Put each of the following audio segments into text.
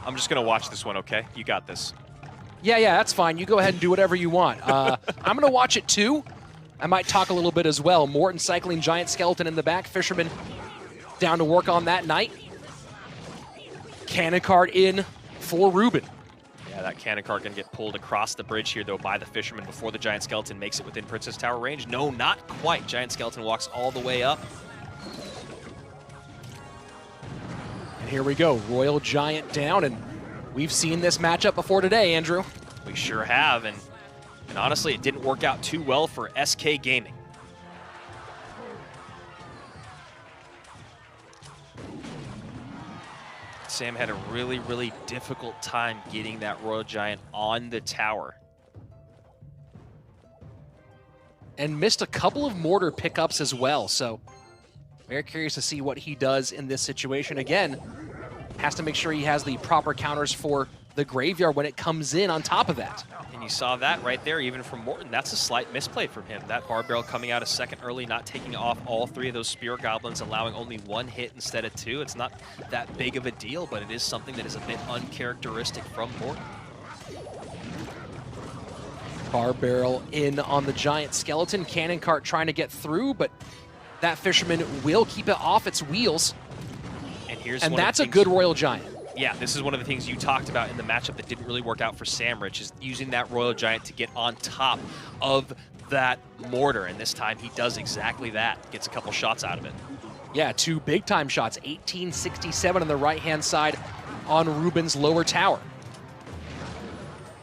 I'm just going to watch this one, okay? You got this. Yeah, that's fine. You go ahead and do whatever you want. I'm going to watch it too. I might talk a little bit as well. Morten cycling Giant Skeleton in the back. Fisherman down to work on that Knight. Cannon cart in for Ruben. Yeah, that cannon cart going to get pulled across the bridge here, though, by the Fisherman before the Giant Skeleton makes it within Princess Tower range. No, not quite. Giant Skeleton walks all the way up. And here we go. Royal Giant down, and we've seen this matchup before today, Andrew. We sure have, and honestly, it didn't work out too well for SK Gaming. Sam had a really, really difficult time getting that Royal Giant on the tower. And missed a couple of mortar pickups as well, so very curious to see what he does in this situation. Again, has to make sure he has the proper counters for the graveyard when it comes in on top of that. And you saw that right there, even from Morten. That's a slight misplay from him. That bar barrel coming out a second early, not taking off all three of those Spear Goblins, allowing only one hit instead of two. It's not that big of a deal, but it is something that is a bit uncharacteristic from Morten. Bar barrel in on the Giant Skeleton. Cannon cart trying to get through, but that Fisherman will keep it off its wheels. And that's a good Royal Giant. Yeah, this is one of the things you talked about in the matchup that didn't really work out for Samrich, is using that Royal Giant to get on top of that mortar. And this time he does exactly that. Gets a couple shots out of it. Yeah, two big-time shots. 1867 on the right-hand side on Ruben's lower tower.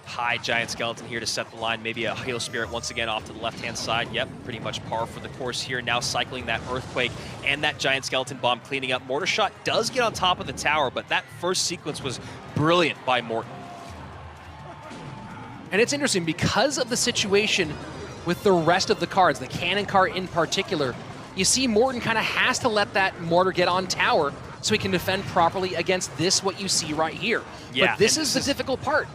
High Giant Skeleton here to set the line. Maybe a Hail Spirit once again off to the left-hand side. Yep, pretty much par for the course here. Now cycling that Earthquake and that Giant Skeleton Bomb, cleaning up. Mortar Shot does get on top of the tower, but that first sequence was brilliant by Morten. And it's interesting, because of the situation with the rest of the cards, the Cannon Cart in particular, you see Morten kind of has to let that mortar get on tower so he can defend properly against this, what you see right here. Yeah, but this is the difficult part.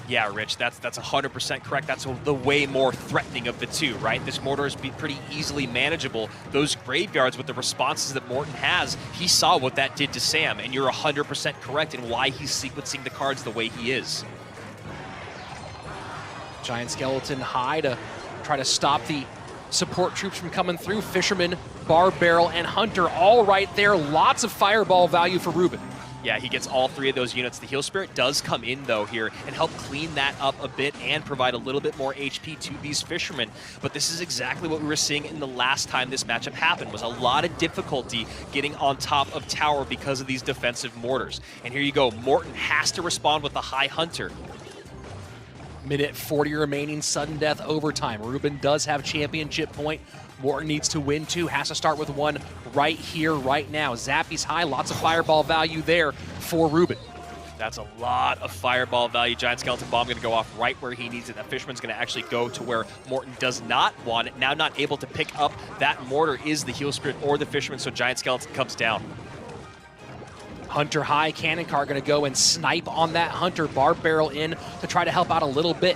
Yeah, Rich, that's 100% correct. That's the way more threatening of the two, right? This mortar is pretty easily manageable. Those graveyards with the responses that Morten has, he saw what that did to Sam, and you're 100% correct in why he's sequencing the cards the way he is. Giant Skeleton high to try to stop the support troops from coming through. Fisherman, Bar Barrel, and Hunter all right there. Lots of fireball value for Ruben. Yeah, he gets all three of those units. The Heal Spirit does come in, though, here and help clean that up a bit and provide a little bit more HP to these Fishermen. But this is exactly what we were seeing in the last time this matchup happened, was a lot of difficulty getting on top of tower because of these defensive mortars. And here you go. Morten has to respond with the High Hunter. Minute 40 remaining, sudden death overtime. Ruben does have championship point. Morten needs to win two, has to start with one right here, right now. Zappy's high, lots of fireball value there for Ruben. That's a lot of fireball value. Giant Skeleton Bomb going to go off right where he needs it. That Fisherman's going to actually go to where Morten does not want it. Now not able to pick up that mortar is the Heal Spirit or the Fisherman, so Giant Skeleton comes down. Hunter high, Cannon Car going to go and snipe on that Hunter. Bar Barrel in to try to help out a little bit.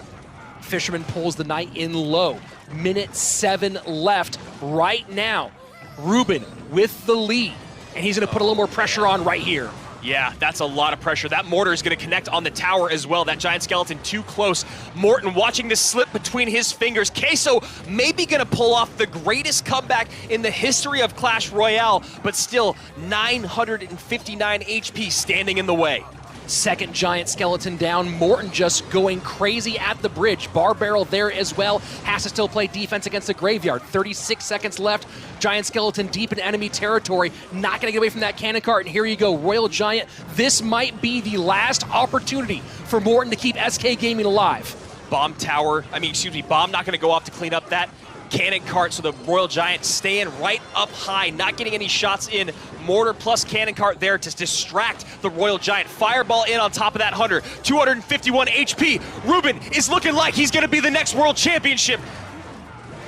Fisherman pulls the Knight in low. Minute 7 left right now. Ruben with the lead, and he's going to put a little more pressure on right here. Yeah, that's a lot of pressure. That mortar is going to connect on the tower as well. That Giant Skeleton too close. Morten watching this slip between his fingers. Queso maybe going to pull off the greatest comeback in the history of Clash Royale, but still 959 HP standing in the way. Second Giant Skeleton down. Morten just going crazy at the bridge. Bar Barrel there as well. Has to still play defense against the graveyard. 36 seconds left. Giant Skeleton deep in enemy territory. Not going to get away from that cannon cart. And here you go, Royal Giant. This might be the last opportunity for Morten to keep SK Gaming alive. Bomb not going to go off to clean up that cannon cart, so the Royal Giant staying right up high, not getting any shots in. Mortar plus cannon cart there to distract the Royal Giant. Fireball in on top of that Hunter. 251 HP. Ruben is looking like he's going to be the next World Championship.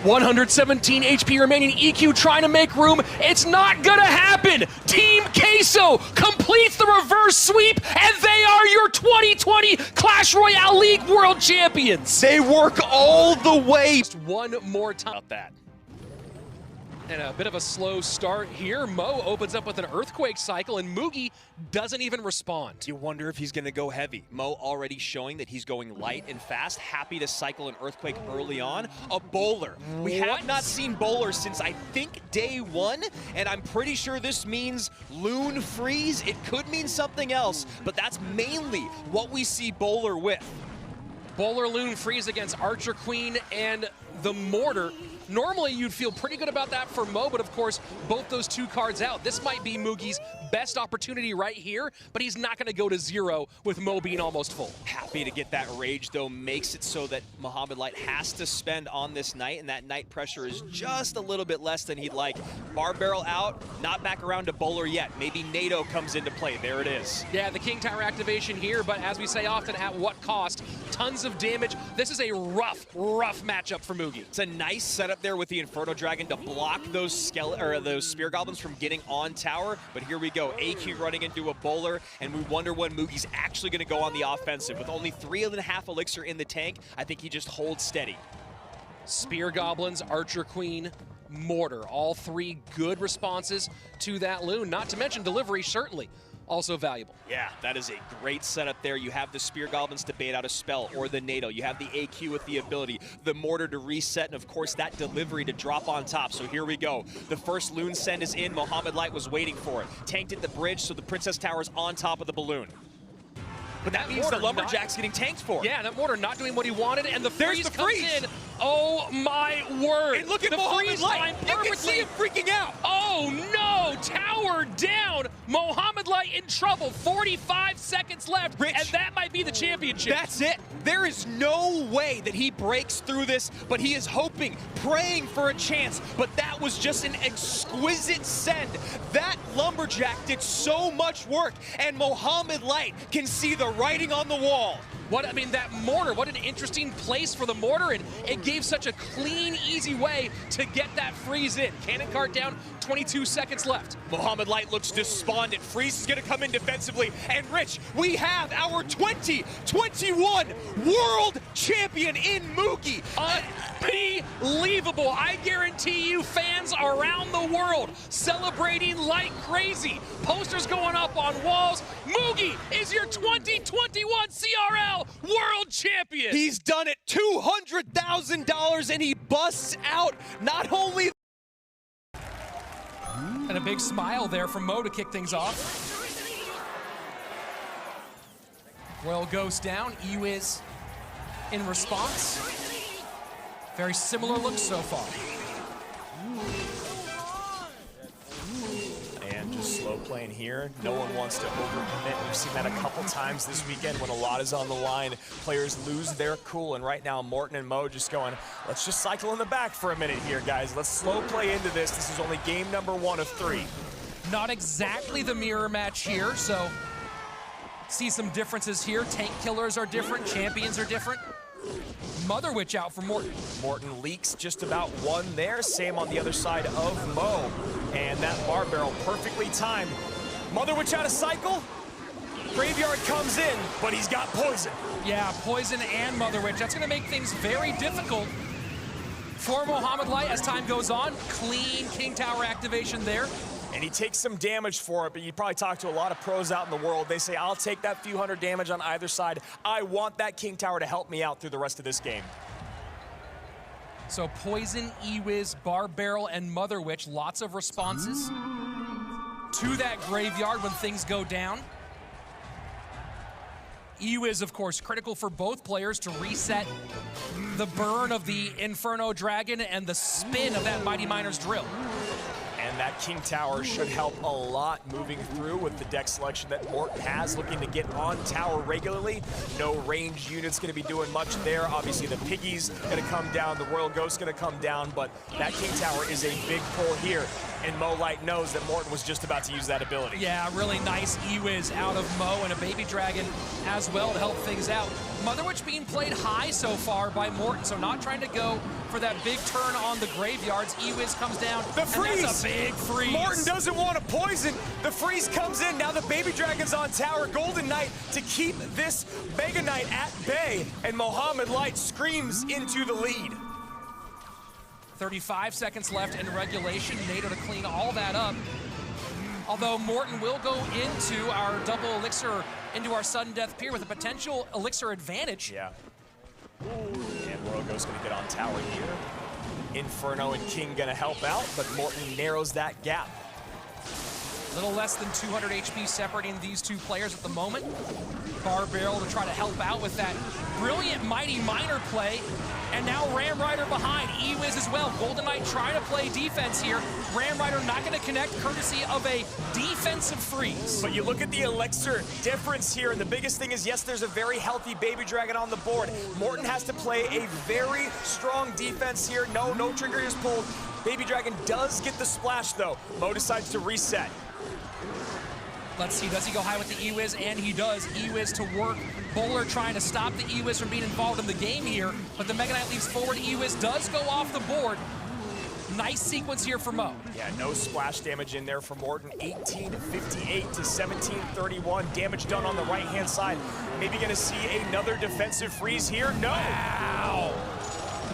117 HP remaining. EQ trying to make room. It's not gonna happen. Team Queso completes the reverse sweep, and they are your 2020 Clash Royale League World Champions. They work all the way. Just one more time. About that. And a bit of a slow start here. Mo opens up with an Earthquake cycle, and Mugi doesn't even respond. You wonder if he's going to go heavy. Mo already showing that he's going light and fast. Happy to cycle an Earthquake early on. A Bowler. We have not seen Bowler since, I think, day one, and I'm pretty sure this means Loon Freeze. It could mean something else, but that's mainly what we see Bowler with. Bowler Loon Freeze against Archer Queen and the Mortar. Normally, you'd feel pretty good about that for Mo, but of course, both those two cards out. This might be Mugi's best opportunity right here, but he's not going to go to 0 with Mo being almost full. Happy to get that Rage, though, makes it so that Mohamed Light has to spend on this Knight, and that Knight pressure is just a little bit less than he'd like. Bar Barrel out, not back around to Bowler yet. Maybe NATO comes into play. There it is. Yeah, the King Tower activation here, but as we say often, at what cost? Tons of damage. This is a rough matchup for Mugi. It's a nice setup there with the Inferno Dragon to block those Spear Goblins from getting on tower, but here we go. AQ running into a Bowler, and we wonder when Mugi's actually going to go on the offensive. With only 3.5 elixir in the tank, I think he just holds steady. Spear Goblins, Archer Queen, Mortar. All three good responses to that Loon, not to mention delivery, certainly also valuable. Yeah, that is a great setup there. You have the Spear Goblins to bait out a spell, or the NATO. You have the AQ with the ability, the Mortar to reset, and of course that delivery to drop on top. So here we go. The first Loon send is in. Mohamed Light was waiting for it. Tanked at the bridge, so the Princess Tower's on top of the balloon. But that means the Lumberjack's getting tanked for it. Yeah, that Mortar not doing what he wanted, and the freeze comes in. Oh my word! And look at Mohamed Light. You can see him freaking out. Oh no! Tower down. Mohamed Light in trouble. 45 seconds left, Rich, and that might be the championship. That's it. There is no way that he breaks through this, but he is hoping, praying for a chance. But that was just an exquisite send. That Lumberjack did so much work, and Mohamed Light can see the writing on the wall. That Mortar, what an interesting place for the Mortar, and it gave such a clean, easy way to get that freeze in. Cannon cart down, 22 seconds left. Mohamed Light looks despondent. Freeze is going to come in defensively. And Rich, we have our 2021 World Champion in Mugi. Unbelievable. I guarantee you fans around the world celebrating like crazy. Posters going up on walls. Mugi is your 2021 CRL World Champion. He's done it. $200,000, and he busts out not only... And a big smile there from Mo to kick things off. Royal Ghost down. Ewiz in response. Very similar looks so far. And just slow playing here. No one wants to overcommit. We've seen that a couple times this weekend when a lot is on the line. Players lose their cool, and right now Morten and Mo just going, let's just cycle in the back for a minute here, guys. Let's slow play into this. This is only game number 1 of 3. Not exactly the mirror match here, so see some differences here. Tank killers are different, champions are different. Mother Witch out for Morten. Morten leaks just about 1 there. Same on the other side of Mo. And that Bar Barrel perfectly timed. Mother Witch out of cycle. Graveyard comes in, but he's got poison. Yeah, poison and Mother Witch. That's going to make things very difficult for Mohamed Light as time goes on. Clean King Tower activation there. And he takes some damage for it, but you probably talk to a lot of pros out in the world. They say, I'll take that few hundred damage on either side. I want that King Tower to help me out through the rest of this game. So Poison, Ewiz, Bar Barrel, and Mother Witch. Lots of responses to that graveyard when things go down. Ewiz, of course, critical for both players to reset the burn of the Inferno Dragon and the spin of that Mighty Miner's Drill. And that King Tower should help a lot moving through with the deck selection that Morten has, looking to get on tower regularly. No range units going to be doing much there. Obviously, the Piggy's going to come down, the Royal Ghost's going to come down, but that King Tower is a big pull here. And Mo Light knows that Morten was just about to use that ability. Yeah, really nice Ewiz out of Mo, and a Baby Dragon as well to help things out. Mother Witch being played high so far by Morten, so not trying to go for that big turn on the graveyards. Ewiz comes down, the freeze! And that's a big freeze. Morten doesn't want to poison. The freeze comes in. Now the Baby Dragon's on tower. Golden Knight to keep this Mega Knight at bay, and Mohamed Light screams into the lead. 35 seconds left in regulation. NATO to clean all that up. Although Morten will go into our double elixir, into our sudden death pier with a potential elixir advantage. Yeah. And Rogo's gonna get on tower here. Inferno and King gonna help out, but Morten narrows that gap. A little less than 200 HP separating these two players at the moment. Barbarrel to try to help out with that brilliant Mighty Miner play. And now Ram Rider behind, E-Wiz as well. Golden Knight trying to play defense here. Ram Rider not gonna connect courtesy of a defensive freeze. But you look at the elixir difference here, and the biggest thing is, yes, there's a very healthy Baby Dragon on the board. Morten has to play a very strong defense here. No trigger is pulled. Baby Dragon does get the splash though. Mo decides to reset. Let's see, does he go high with the E-Wiz? And he does. E-Wiz to work. Bowler trying to stop the E-Wiz from being involved in the game here, but the Mega Knight leaps forward. E-Wiz does go off the board. Nice sequence here for Mo. Yeah, no splash damage in there for Morten. 1858 to 1731. Damage done on the right-hand side. Maybe gonna see another defensive freeze here. No! Wow!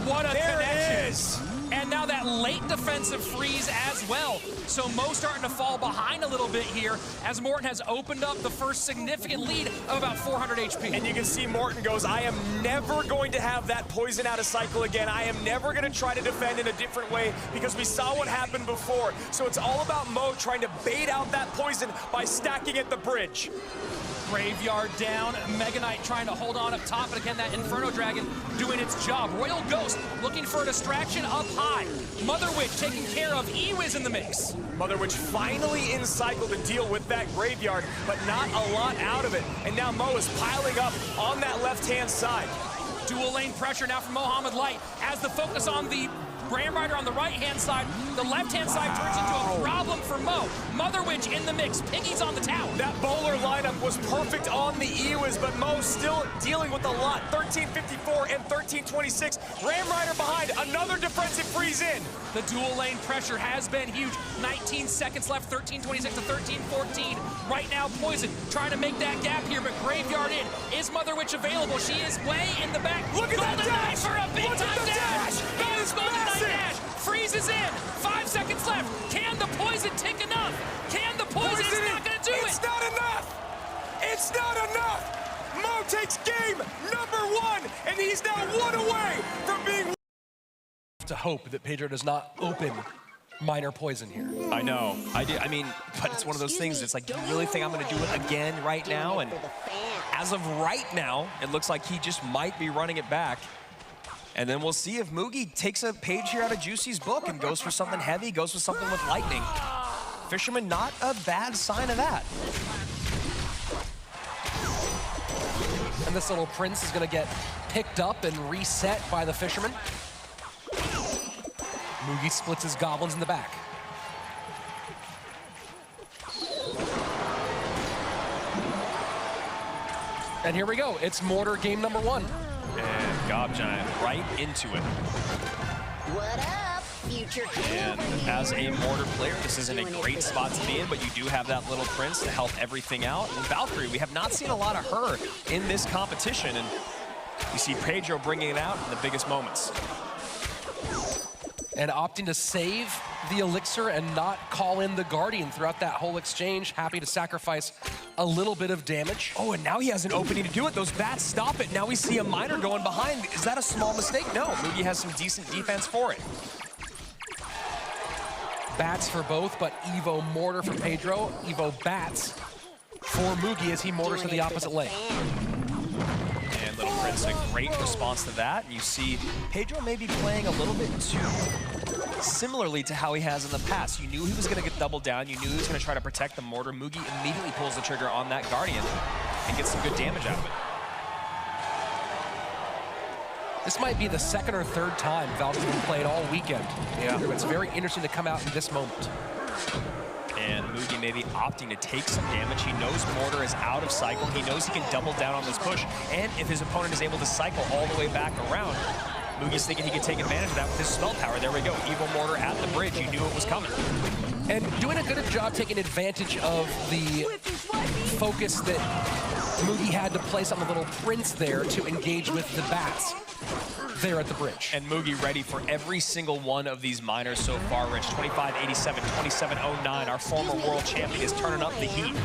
What a there connection. It is! And now that late defensive freeze as well. So Mo starting to fall behind a little bit here as Morten has opened up the first significant lead of about 400 HP. And you can see Morten goes, I am never going to have that poison out of cycle again. I am never going to try to defend in a different way because we saw what happened before. So it's all about Mo trying to bait out that poison by stacking at the bridge. Graveyard down, Mega Knight trying to hold on up top, but again, that Inferno Dragon doing its job. Royal Ghost looking for a distraction up high. Mother Witch taking care of E-Wiz in the mix. Mother Witch finally in cycle to deal with that Graveyard, but not a lot out of it. And now Mo is piling up on that left-hand side. Dual lane pressure now from Mohamed Light as the focus on the Ram Rider on the right-hand side. The left-hand side turns into a problem for Mo. Mother Witch in the mix. Piggy's on the tower. That bowler lineup was perfect on the E-Wiz, but Mo still dealing with a lot. 1354 and 1326. Ram Rider behind. Another defensive freeze in. The dual lane pressure has been huge. 19 seconds left. 1326 to 1314. Right now, Poison trying to make that gap here, but Graveyard in. Is Mother Witch available? She is way in the back. Look at that dash! For a big-time dash! That is massive! Dash freezes in. 5 seconds left. Can the poison take enough? Can the poison? It's not going to do it. It's not enough. It's not enough. Mo takes game #1, and he's now 1 away from being. To hope that Pedro does not open minor poison here. I know. I mean, but it's one of those things. It's like, you really think I'm going to do it again right now? And as of right now, it looks like he just might be running it back. And then we'll see if Mugi takes a page here out of Juicy's book and goes for something heavy, goes for something with lightning. Fisherman, not a bad sign of that. And this little Prince is going to get picked up and reset by the Fisherman. Mugi splits his goblins in the back. And here we go. It's Mortar game #1. And Gob Giant right into it. What up, future king? And as a Mortar player, this isn't a great spot to be in, but you do have that little Prince to help everything out. And Valkyrie, we have not seen a lot of her in this competition, and you see Pedro bringing it out in the biggest moments. And opting to save the elixir and not call in the Guardian throughout that whole exchange. Happy to sacrifice a little bit of damage. Oh, and now he has an opening to do it. Those bats stop it. Now we see a miner going behind. Is that a small mistake? No, Mugi has some decent defense for it. Bats for both, but Evo Mortar for Pedro. Evo Bats for Mugi as he mortars to the opposite lane. And Little Prince, a great response to that. And you see Pedro maybe playing a little bit too similarly to how he has in the past. You knew he was going to get doubled down. You knew he was going to try to protect the Mortar. Mugi immediately pulls the trigger on that Guardian and gets some good damage out of it. This might be the second or third time Valkyrie has played all weekend. Yeah. It's very interesting to come out in this moment. And Mugi maybe opting to take some damage. He knows Mortar is out of cycle. He knows he can double down on this push. And if his opponent is able to cycle all the way back around, Mugi's thinking he could take advantage of that with his spell power. There we go. Evil Mortar at the bridge. You knew it was coming. And doing a good job taking advantage of the focus that Mugi had to place on the little Prince there to engage with the bats. there at the bridge. And Mugi ready for every single one of these minors so far, Rich. 25-87, 27-09. Our former world champion is turning up the heat.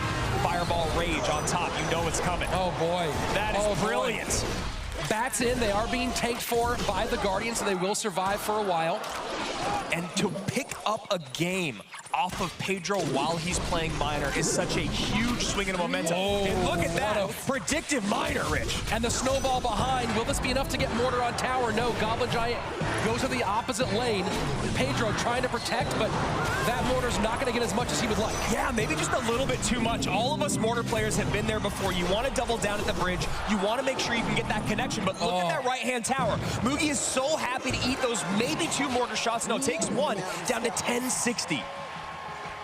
Fireball Rage on top. You know it's coming. Oh, boy. That is brilliant. Bats in. They are being tanked for by the Guardians, so they will survive for a while. And to pick up a game off of Pedro while he's playing minor is such a huge swing in momentum. Oh, and look at that, predictive minor, Rich. And the snowball behind. Will this be enough to get Mortar on tower? No, Goblin Giant goes to the opposite lane. Pedro trying to protect, but that Mortar's not going to get as much as he would like. Yeah, maybe just a little bit too much. All of us Mortar players have been there before. You want to double down at the bridge. You want to make sure you can get that connection, but look at that right-hand tower. Mugi is so happy to eat those maybe 2 Mortar shots. No, takes 1 down to 1060.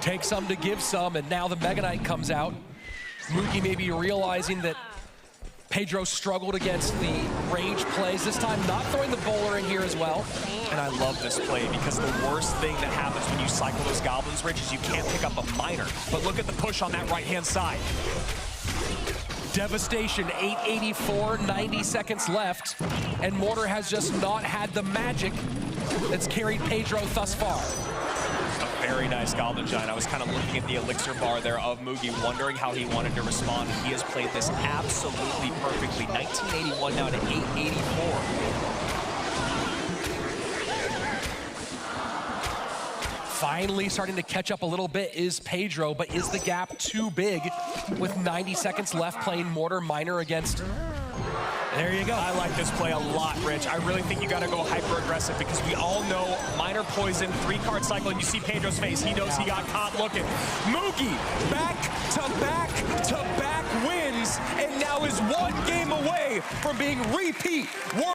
Take some to give some, and now the Mega Knight comes out. Mugi may be realizing that Pedro struggled against the Rage plays. This time not throwing the bowler in here as well. And I love this play because the worst thing that happens when you cycle those goblins, Rich, is you can't pick up a minor. But look at the push on that right-hand side. Devastation, 884, 90 seconds left, and Mortar has just not had the magic that's carried Pedro thus far. A very nice Goblin Giant. I was kind of looking at the elixir bar there of Mugi, wondering how he wanted to respond. He has played this absolutely perfectly. 1981 now to 884. Finally starting to catch up a little bit is Pedro, but is the gap too big with 90 seconds left playing Mortar minor against... There you go. I like this play a lot, Rich. I really think you got to go hyper-aggressive because we all know minor poison, 3-card cycle, and you see Pedro's face. He knows he got caught looking. Mugi, back to back wins, and now is 1 game away from being repeat world